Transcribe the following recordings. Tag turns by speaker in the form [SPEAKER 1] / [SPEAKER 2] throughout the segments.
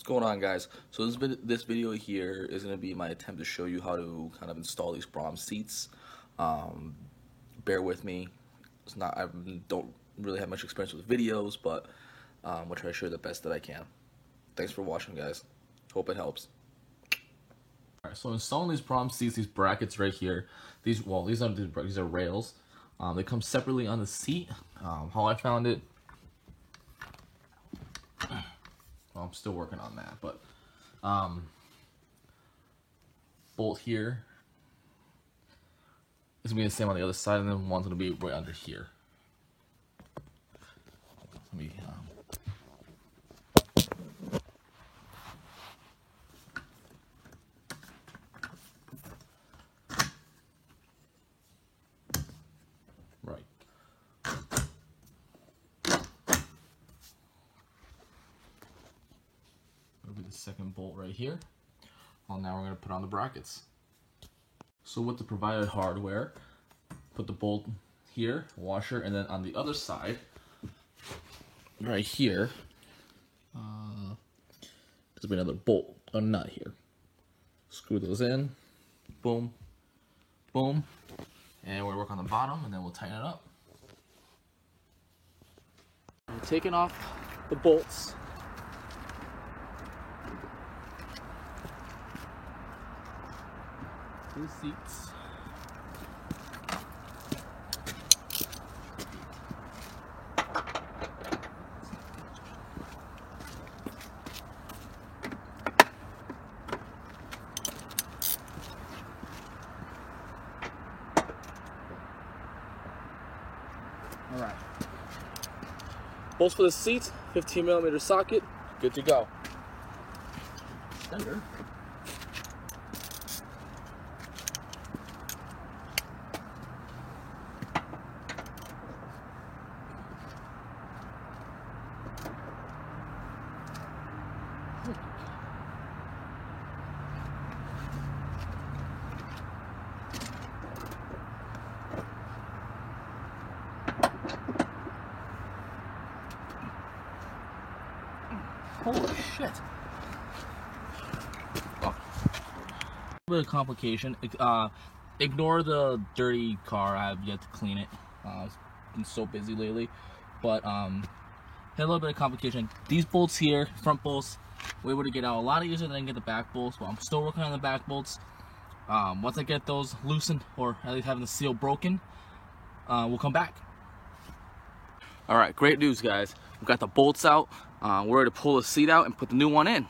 [SPEAKER 1] Going on, guys? So this video here is going to be my attempt to show you how to kind of install these Brahms seats. Um, Bear with me. It's not, I don't really have much experience with videos, but we'll try to show you the best that I can. Thanks for watching, guys. Hope it helps. Alright, so installing these Brahms seats, these brackets right here, these are rails. They come separately on the seat. How I found it, well, I'm still working on that, but bolt here is gonna be the same on the other side, and then one's gonna be right under here. Let me right. That'll be the second bolt right here. Well, now we're gonna put on the brackets. So with the provided hardware, put the bolt here, washer, and then on the other side, right here, there's another bolt, a nut here. Screw those in, boom, boom, and we're gonna work on the bottom, and then we'll tighten it up. I'm taking off the bolts. Two seats. All right. Bolts for the seat, 15mm socket, good to go. Extender. Holy shit. Oh. A bit of complication. Ignore the dirty car. I have yet to clean it. It's been so busy lately. But had a little bit of complication. These bolts here, front bolts, we're able to get out a lot easier than I can get the back bolts. But I'm still working on the back bolts. Once I get those loosened, or at least having the seal broken, we'll come back. Alright, great news, guys. We've got the bolts out. We're ready to pull the seat out and put the new one in.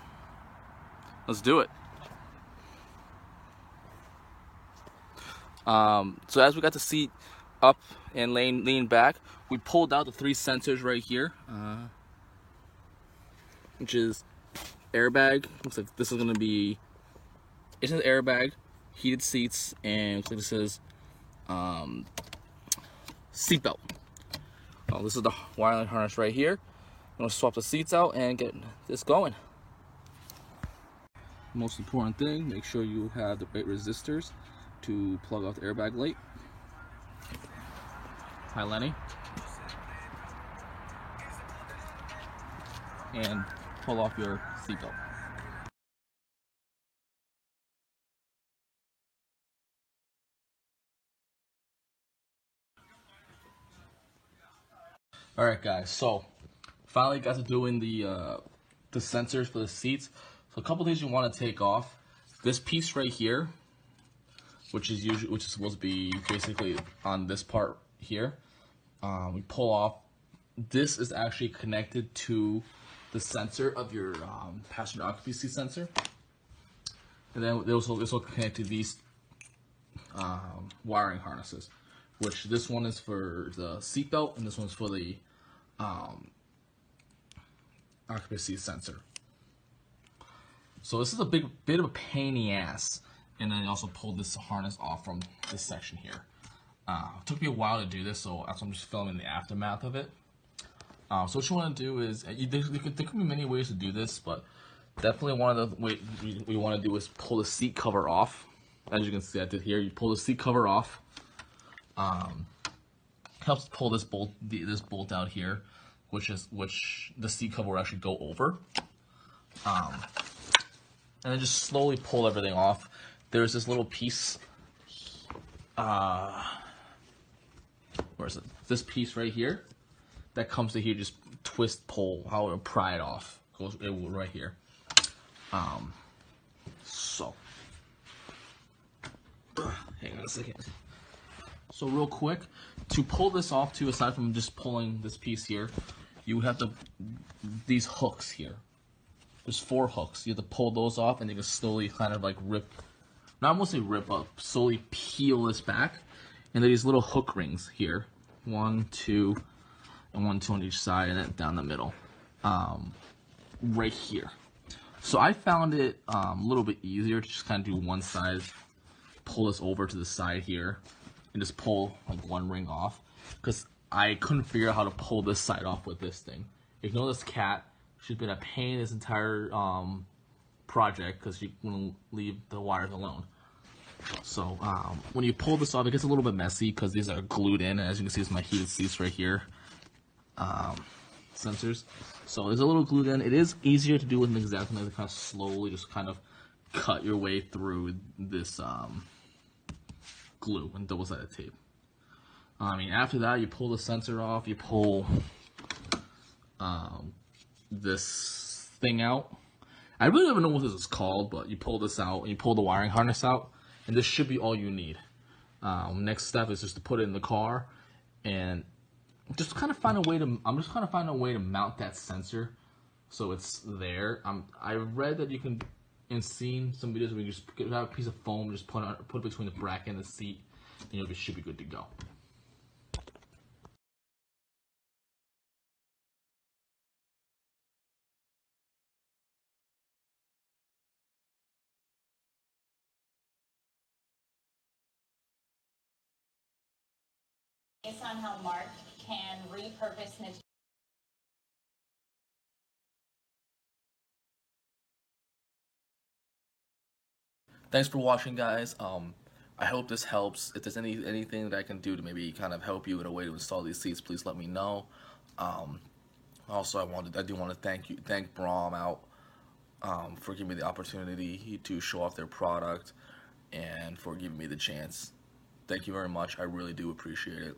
[SPEAKER 1] Let's do it. So as we got the seat up and leaned back, we pulled out the three sensors right here, which is airbag. Looks like this is going to be, it says airbag, heated seats, and looks like this says seat belt. Oh, this is the wiring harness right here. I'm going to swap the seats out and get this going. Most important thing, make sure you have the right resistors to plug out the airbag light. Hi, Lenny. And pull off your seatbelt. All right, guys. So finally got to doing the sensors for the seats. So a couple things you want to take off. This piece right here, which is supposed to be basically on this part here. We pull off. This is actually connected to the sensor of your passenger occupancy sensor, and then this will connect to these wiring harnesses. Which this one is for the seat belt, and this one's for the occupancy sensor. So this is a bit of a pain in the ass, and then I also pulled this harness off from this section here. It took me a while to do this, so I'm just filming the aftermath of it. So what you want to do is, there could be many ways to do this, but definitely one of the ways we want to do is pull the seat cover off. As you can see, I did here. You pull the seat cover off. Helps pull this bolt out here, which the seat cover will actually go over. And then just slowly pull everything off. There's this little piece, where is it? This piece right here that comes to here. Just twist, pull, how it pry it off. Goes right here. So hang on a second. So real quick, to pull this off too, aside from just pulling this piece here, you have these hooks here. There's 4 hooks. You have to pull those off, and you can slowly kind of like rip, not mostly rip up, slowly peel this back. And there are these little hook rings here. 1, 2, and 1, 2 on each side, and then down the middle. Right here. So I found it a little bit easier to just kind of do one side, pull this over to the side here, and just pull like one ring off. Because I couldn't figure out how to pull this side off with this thing. Ignore this cat. She's been a pain this entire project because she wouldn't leave the wires alone. So when you pull this off, it gets a little bit messy because these are glued in. And as you can see, it's my heated seats right here. Sensors. So it's a little glued in. It is easier to do with an X-Acto knife to kind of slowly just kind of cut your way through this glue and double-sided tape. I mean, after that, you pull the sensor off. You pull this thing out. I really don't know what this is called, but you pull this out and you pull the wiring harness out, and this should be all you need. Next step is just to put it in the car and just kind of find a way to. I'm just kind of find a way to mount that sensor so it's there. I read that you can, and seen some videos where you just have a piece of foam, just put it between the bracket and the seat, and it should be good to go.
[SPEAKER 2] Based on how Mark can repurpose material.
[SPEAKER 1] Thanks for watching, guys. I hope this helps. If there's anything that I can do to maybe kind of help you in a way to install these seats, please let me know. Also, I do want to thank Braum out for giving me the opportunity to show off their product and for giving me the chance. Thank you very much. I really do appreciate it.